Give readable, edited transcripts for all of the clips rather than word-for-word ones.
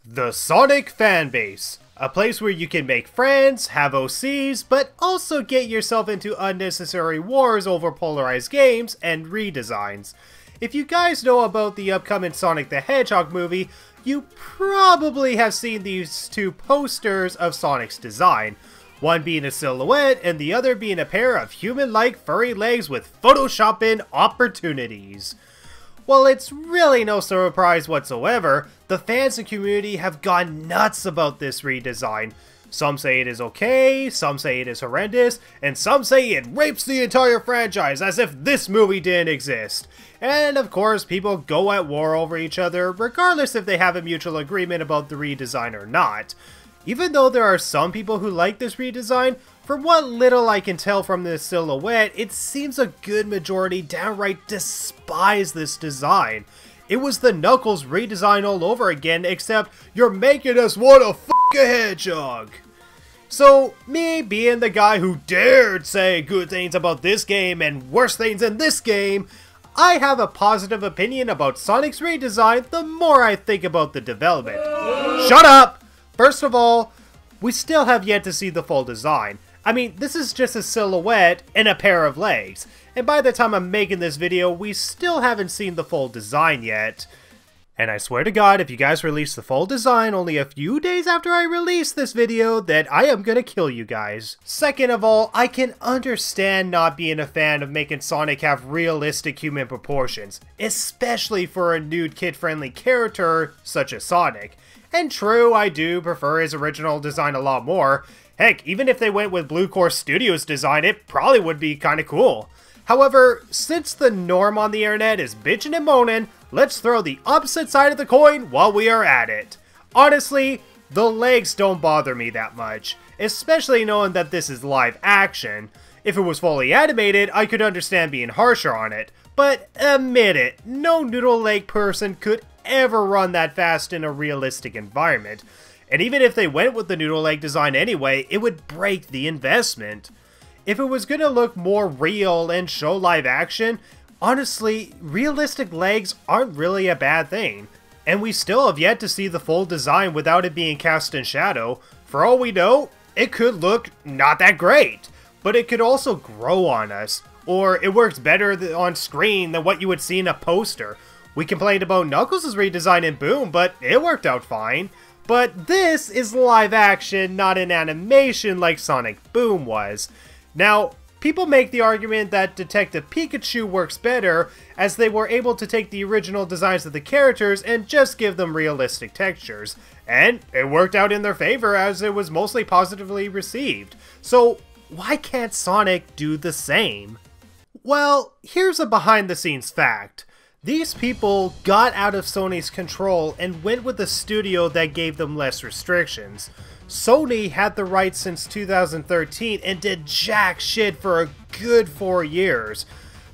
The Sonic Fanbase, a place where you can make friends, have OCs, but also get yourself into unnecessary wars over polarized games and redesigns. If you guys know about the upcoming Sonic the Hedgehog movie, you probably have seen these two posters of Sonic's design, one being a silhouette and the other being a pair of human-like furry legs with Photoshopping opportunities. Well, it's really no surprise whatsoever, the fans and community have gone nuts about this redesign. Some say it is okay, some say it is horrendous, and some say it rapes the entire franchise as if this movie didn't exist. And of course, people go at war over each other, regardless if they have a mutual agreement about the redesign or not. Even though there are some people who like this redesign, from what little I can tell from this silhouette, it seems a good majority downright despise this design. It was the Knuckles redesign all over again, except you're making us want to f*** a hedgehog. So, me being the guy who dared say good things about this game and worse things in this game, I have a positive opinion about Sonic's redesign the more I think about the development. Shut up! First of all, we still have yet to see the full design. I mean, this is just a silhouette and a pair of legs, and by the time I'm making this video, we still haven't seen the full design yet. And I swear to God, if you guys release the full design only a few days after I release this video, then I am gonna kill you guys. Second of all, I can understand not being a fan of making Sonic have realistic human proportions, especially for a nude kid-friendly character such as Sonic. And true, I do prefer his original design a lot more. Heck, even if they went with Blue Core Studios' design, it probably would be kinda cool. However, since the norm on the internet is bitching and moaning, let's throw the opposite side of the coin while we are at it. Honestly, the legs don't bother me that much, especially knowing that this is live action. If it was fully animated, I could understand being harsher on it, but admit it, no noodle leg person could ever run that fast in a realistic environment. And even if they went with the noodle leg design anyway, it would break the investment. If it was gonna look more real and show live action, honestly, realistic legs aren't really a bad thing. And we still have yet to see the full design without it being cast in shadow. For all we know, it could look not that great, but it could also grow on us. Or it works better on screen than what you would see in a poster. We complained about Knuckles' redesign in Boom, but it worked out fine. But this is live action, not an animation like Sonic Boom was. Now, people make the argument that Detective Pikachu works better, as they were able to take the original designs of the characters and just give them realistic textures. And it worked out in their favor, as it was mostly positively received. So, why can't Sonic do the same? Well, here's a behind-the-scenes fact. These people got out of Sony's control and went with a studio that gave them less restrictions. Sony had the rights since 2013 and did jack shit for a good 4 years.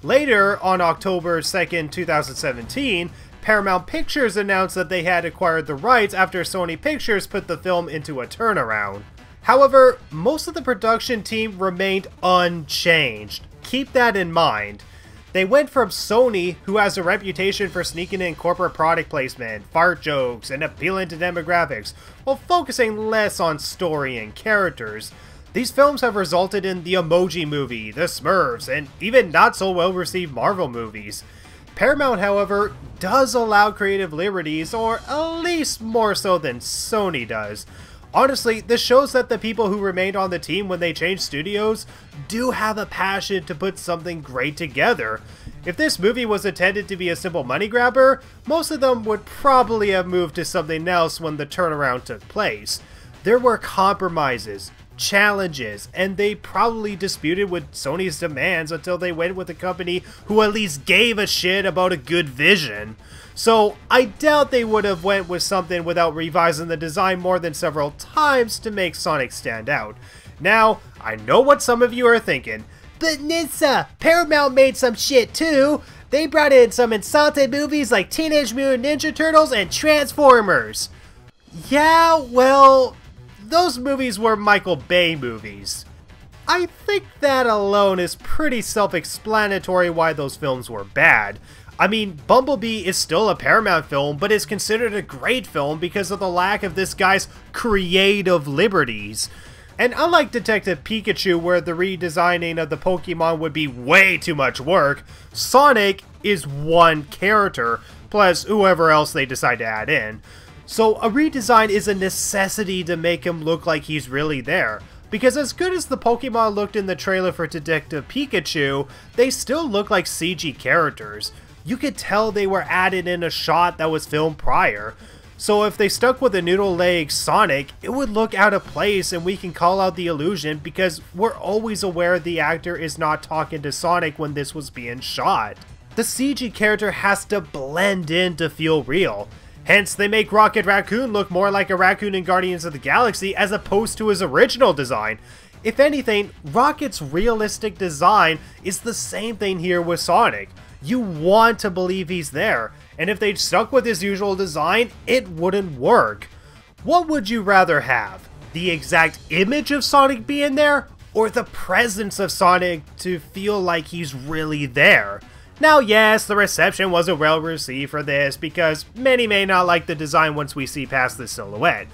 Later, on October 2nd, 2017, Paramount Pictures announced that they had acquired the rights after Sony Pictures put the film into a turnaround. However, most of the production team remained unchanged. Keep that in mind. They went from Sony, who has a reputation for sneaking in corporate product placement, fart jokes, and appealing to demographics, while focusing less on story and characters. These films have resulted in the Emoji Movie, the Smurfs, and even not so well received Marvel movies. Paramount, however, does allow creative liberties, or at least more so than Sony does. Honestly, this shows that the people who remained on the team when they changed studios do have a passion to put something great together. If this movie was intended to be a simple money grabber, most of them would probably have moved to something else when the turnaround took place. There were compromises, challenges, and they probably disputed with Sony's demands until they went with a company who at least gave a shit about a good vision. So I doubt they would have went with something without revising the design more than several times to make Sonic stand out. Now, I know what some of you are thinking, but Nissa, Paramount made some shit too. They brought in some insulted movies like Teenage Mutant Ninja Turtles and Transformers. Yeah, well, those movies were Michael Bay movies. I think that alone is pretty self-explanatory why those films were bad. I mean, Bumblebee is still a Paramount film, but is considered a great film because of the lack of this guy's creative liberties. And unlike Detective Pikachu, where the redesigning of the Pokemon would be way too much work, Sonic is one character, plus whoever else they decide to add in. So a redesign is a necessity to make him look like he's really there. Because as good as the Pokemon looked in the trailer for Detective Pikachu, they still look like CG characters. You could tell they were added in a shot that was filmed prior. So if they stuck with a noodle leg Sonic, it would look out of place and we can call out the illusion because we're always aware the actor is not talking to Sonic when this was being shot. The CG character has to blend in to feel real. Hence, they make Rocket Raccoon look more like a raccoon in Guardians of the Galaxy as opposed to his original design. If anything, Rocket's realistic design is the same thing here with Sonic. You want to believe he's there, and if they'd stuck with his usual design, it wouldn't work. What would you rather have? The exact image of Sonic being there, or the presence of Sonic to feel like he's really there? Now yes, the reception wasn't well received for this, because many may not like the design once we see past the silhouette.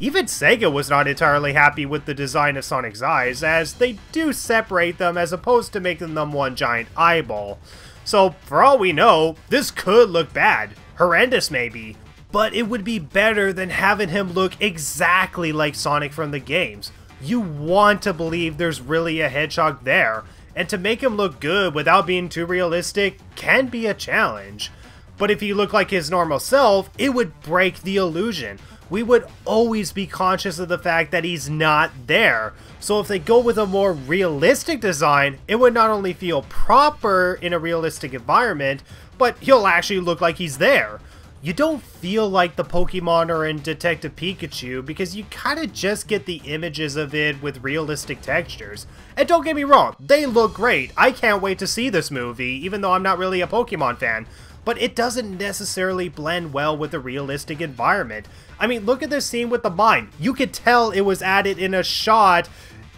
Even Sega was not entirely happy with the design of Sonic's eyes, as they do separate them as opposed to making them one giant eyeball. So, for all we know, this could look bad, horrendous maybe, but it would be better than having him look exactly like Sonic from the games. You want to believe there's really a hedgehog there, and to make him look good without being too realistic can be a challenge. But if he looked like his normal self, it would break the illusion. We would always be conscious of the fact that he's not there. So if they go with a more realistic design, it would not only feel proper in a realistic environment, but he'll actually look like he's there. You don't feel like the Pokemon are in Detective Pikachu because you kinda just get the images of it with realistic textures. And don't get me wrong, they look great. I can't wait to see this movie, even though I'm not really a Pokemon fan. But it doesn't necessarily blend well with a realistic environment. I mean, look at this scene with the mine. You could tell it was added in a shot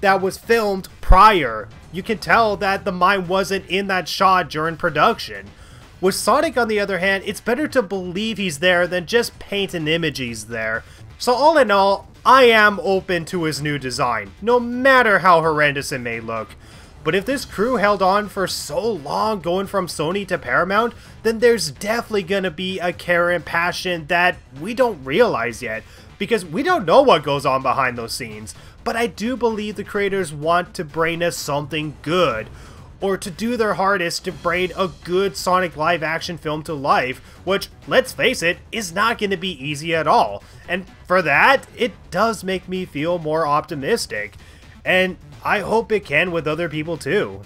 that was filmed prior. You can tell that the mine wasn't in that shot during production. With Sonic, on the other hand, it's better to believe he's there than just paint an image he's there. So all in all, I am open to his new design, no matter how horrendous it may look. But if this crew held on for so long going from Sony to Paramount, then there's definitely gonna be a care and passion that we don't realize yet, because we don't know what goes on behind those scenes. But I do believe the creators want to bring us something good, or to do their hardest to bring a good Sonic live action film to life, which, let's face it, is not going to be easy at all. And for that, it does make me feel more optimistic. And I hope it can with other people too.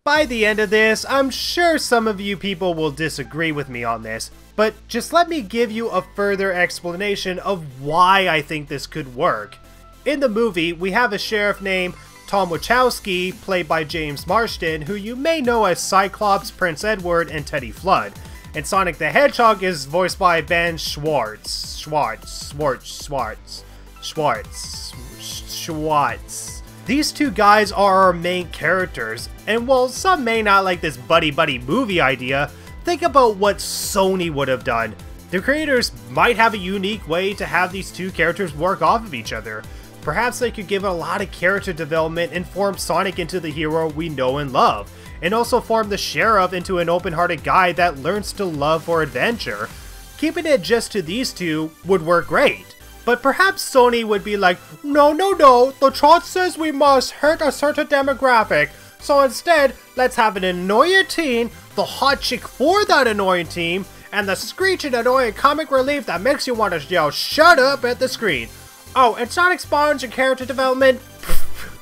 By the end of this, I'm sure some of you people will disagree with me on this, but just let me give you a further explanation of why I think this could work. In the movie, we have a sheriff named Tom Wachowski, played by James Marsden, who you may know as Cyclops, Prince Edward, and Teddy Flood. And Sonic the Hedgehog is voiced by Ben Schwartz. These two guys are our main characters, and while some may not like this buddy-buddy movie idea, think about what Sony would have done. The creators might have a unique way to have these two characters work off of each other. Perhaps they could give it a lot of character development and form Sonic into the hero we know and love, and also form the sheriff into an open-hearted guy that learns to love for adventure. Keeping it just to these two would work great. But perhaps Sony would be like, no, the chart says we must hit a certain demographic, so instead, let's have an annoying teen, the hot chick for that annoying teen, and the screeching annoying comic relief that makes you want to yell shut up at the screen. Oh, and Sonic Sponge and character development?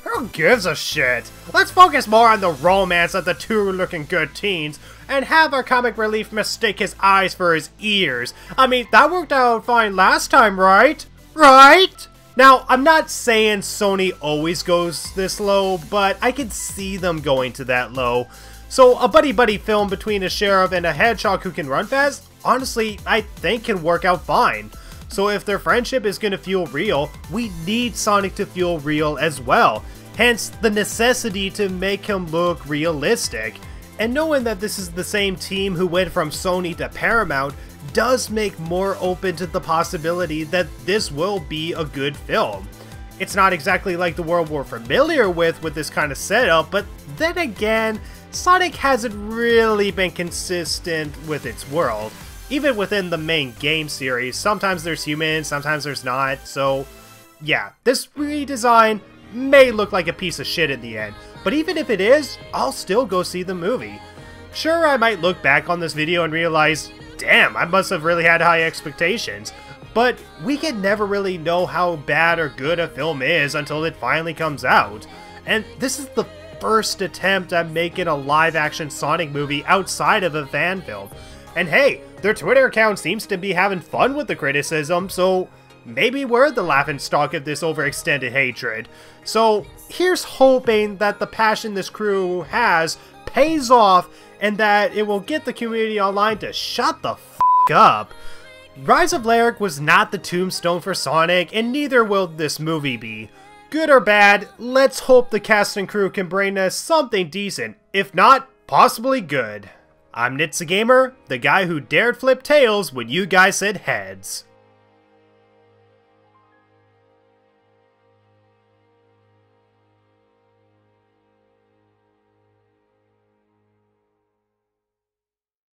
Who gives a shit? Let's focus more on the romance of the two looking good teens, and have our comic relief mistake his eyes for his ears. I mean, that worked out fine last time, right? Right? Now, I'm not saying Sony always goes this low, but I can see them going to that low. So, a buddy-buddy film between a sheriff and a hedgehog who can run fast, honestly, I think can work out fine. So if their friendship is going to feel real, we need Sonic to feel real as well. Hence, the necessity to make him look realistic. And knowing that this is the same team who went from Sony to Paramount does make more open to the possibility that this will be a good film. It's not exactly like the world we're familiar with this kind of setup, but then again, Sonic hasn't really been consistent with its world. Even within the main game series, sometimes there's humans, sometimes there's not, so yeah, this redesign may look like a piece of shit in the end, but even if it is, I'll still go see the movie. Sure, I might look back on this video and realize, damn, I must have really had high expectations, but we can never really know how bad or good a film is until it finally comes out. And this is the first attempt at making a live-action Sonic movie outside of a fan film. And hey, their Twitter account seems to be having fun with the criticism, so maybe we're the laughingstock of this overextended hatred. So here's hoping that the passion this crew has pays off and that it will get the community online to shut the f*** up. Rise of Lyric was not the tombstone for Sonic, and neither will this movie be. Good or bad, let's hope the cast and crew can bring us something decent, if not, possibly good. I'm Nitsa Gamer, the guy who dared flip tails when you guys said heads.